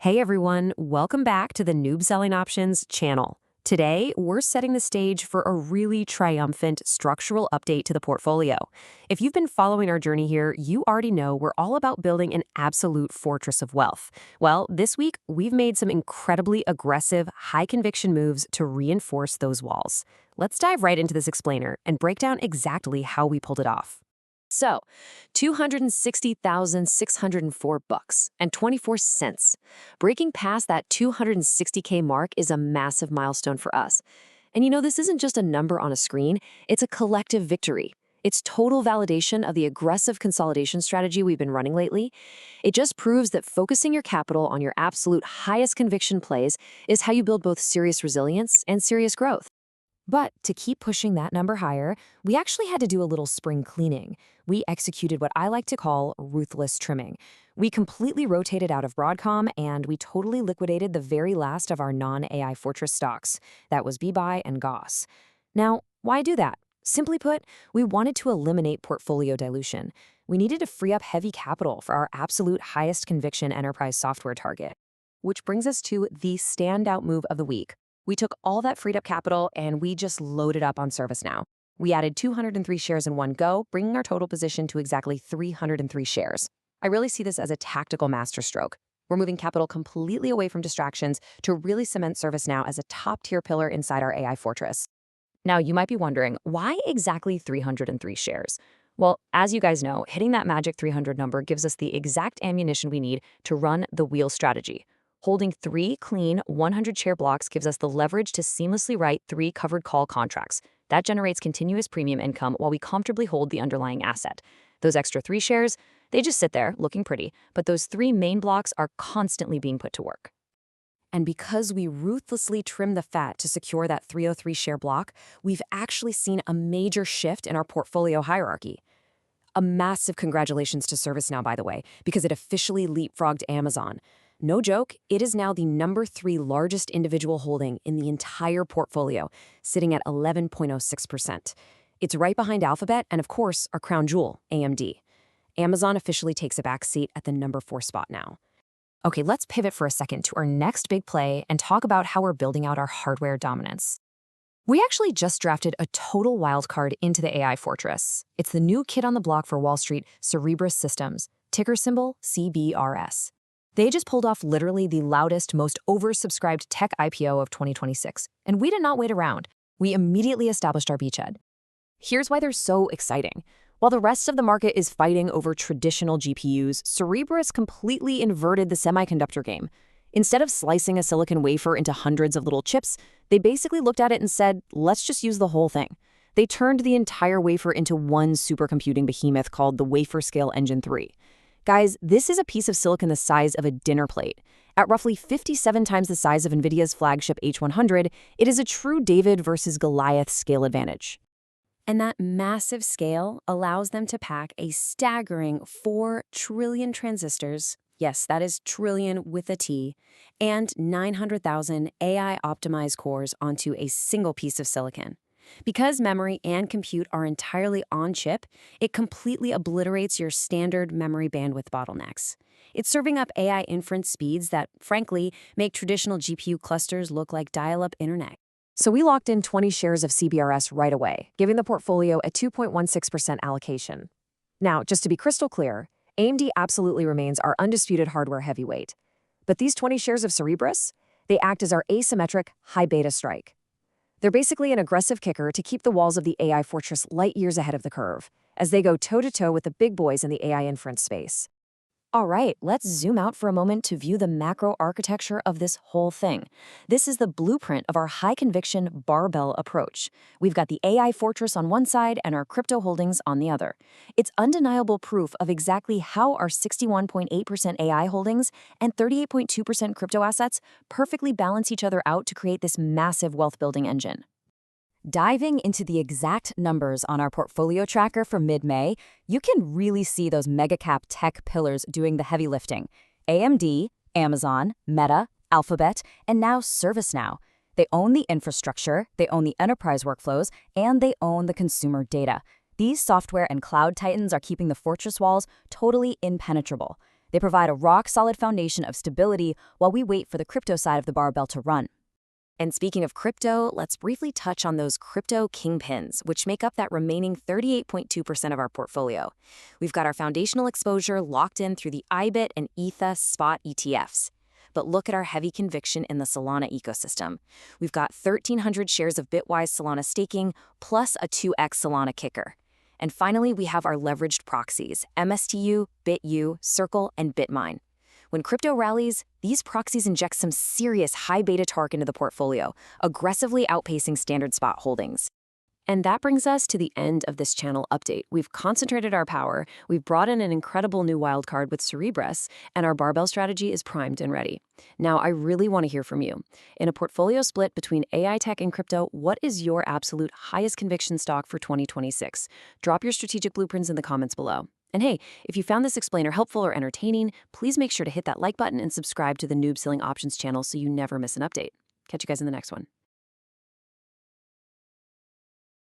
Hey everyone, welcome back to the Noob Selling Options channel. Today, we're setting the stage for a really triumphant structural update to the portfolio. If you've been following our journey here, you already know we're all about building an absolute fortress of wealth. Well, this week, we've made some incredibly aggressive, high-conviction moves to reinforce those walls. Let's dive right into this explainer and break down exactly how we pulled it off. So, $260,604.24. Breaking past that 260K mark is a massive milestone for us. And this isn't just a number on a screen, it's a collective victory. It's total validation of the aggressive consolidation strategy we've been running lately. It just proves that focusing your capital on your absolute highest conviction plays is how you build both serious resilience and serious growth. But to keep pushing that number higher, we actually had to do a little spring cleaning. We executed what I like to call ruthless trimming. We completely rotated out of Broadcom, and we totally liquidated the very last of our non-AI Fortress stocks. That was BBuy and Goss. Now, why do that? Simply put, we wanted to eliminate portfolio dilution. We needed to free up heavy capital for our absolute highest conviction enterprise software target. Which brings us to the standout move of the week. We took all that freed up capital and we just loaded up on ServiceNow. We added 203 shares in one go, bringing our total position to exactly 303 shares. I really see this as a tactical masterstroke. We're moving capital completely away from distractions to really cement ServiceNow as a top-tier pillar inside our AI fortress. Now, you might be wondering, why exactly 303 shares? Well, as you guys know, hitting that magic 300 number gives us the exact ammunition we need to run the wheel strategy. Holding 3 clean 100-share blocks gives us the leverage to seamlessly write 3 covered call contracts. That generates continuous premium income while we comfortably hold the underlying asset. Those extra 3 shares, they just sit there looking pretty, but those 3 main blocks are constantly being put to work. And because we ruthlessly trim the fat to secure that 303-share block, we've actually seen a major shift in our portfolio hierarchy. A massive congratulations to ServiceNow, by the way, because it officially leapfrogged Amazon. No joke, it is now the number 3 largest individual holding in the entire portfolio, sitting at 11.06%. It's right behind Alphabet and, of course, our crown jewel, AMD. Amazon officially takes a back seat at the number 4 spot now. Okay, let's pivot for a second to our next big play and talk about how we're building out our hardware dominance. We actually just drafted a total wildcard into the AI fortress. It's the new kid on the block for Wall Street, Cerebras Systems, ticker symbol CBRS. They just pulled off literally the loudest, most oversubscribed tech IPO of 2026, and we did not wait around. We immediately established our beachhead. Here's why they're so exciting. While the rest of the market is fighting over traditional GPUs, Cerebras completely inverted the semiconductor game. Instead of slicing a silicon wafer into hundreds of little chips, they basically looked at it and said, let's just use the whole thing. They turned the entire wafer into one supercomputing behemoth called the Wafer Scale Engine 3. Guys, this is a piece of silicon the size of a dinner plate. At roughly 57 times the size of NVIDIA's flagship H100, it is a true David versus Goliath scale advantage. And that massive scale allows them to pack a staggering 4 trillion transistors, yes, that is trillion with a T, and 900,000 AI-optimized cores onto a single piece of silicon. Because memory and compute are entirely on-chip, it completely obliterates your standard memory bandwidth bottlenecks. It's serving up AI inference speeds that, frankly, make traditional GPU clusters look like dial-up internet. So we locked in 20 shares of CBRS right away, giving the portfolio a 2.16% allocation. Now, just to be crystal clear, AMD absolutely remains our undisputed hardware heavyweight. But these 20 shares of Cerebras, they act as our asymmetric high-beta strike. They're basically an aggressive kicker to keep the walls of the AI fortress light years ahead of the curve, as they go toe-to-toe with the big boys in the AI inference space. All right, let's zoom out for a moment to view the macro architecture of this whole thing. This is the blueprint of our high-conviction barbell approach. We've got the AI fortress on one side and our crypto holdings on the other. It's undeniable proof of exactly how our 61.8% AI holdings and 38.2% crypto assets perfectly balance each other out to create this massive wealth-building engine. Diving into the exact numbers on our portfolio tracker for mid-May, you can really see those mega-cap tech pillars doing the heavy lifting. AMD, Amazon, Meta, Alphabet, and now ServiceNow. They own the infrastructure, they own the enterprise workflows, and they own the consumer data. These software and cloud titans are keeping the fortress walls totally impenetrable. They provide a rock-solid foundation of stability while we wait for the crypto side of the barbell to run. And speaking of crypto, let's briefly touch on those crypto kingpins, which make up that remaining 38.2% of our portfolio. We've got our foundational exposure locked in through the IBIT and ETHA spot ETFs. But look at our heavy conviction in the Solana ecosystem. We've got 1,300 shares of Bitwise Solana staking, plus a 2x Solana kicker. And finally, we have our leveraged proxies, MSTU, BitU, Circle, and Bitmine. When crypto rallies, these proxies inject some serious high beta torque into the portfolio, aggressively outpacing standard spot holdings. And that brings us to the end of this channel update. We've concentrated our power, we've brought in an incredible new wildcard with Cerebras, and our barbell strategy is primed and ready. Now, I really want to hear from you. In a portfolio split between AI tech and crypto, what is your absolute highest conviction stock for 2026? Drop your strategic blueprints in the comments below. And hey, if you found this explainer helpful or entertaining, please make sure to hit that like button and subscribe to the Noob Selling Options channel so you never miss an update. Catch you guys in the next one.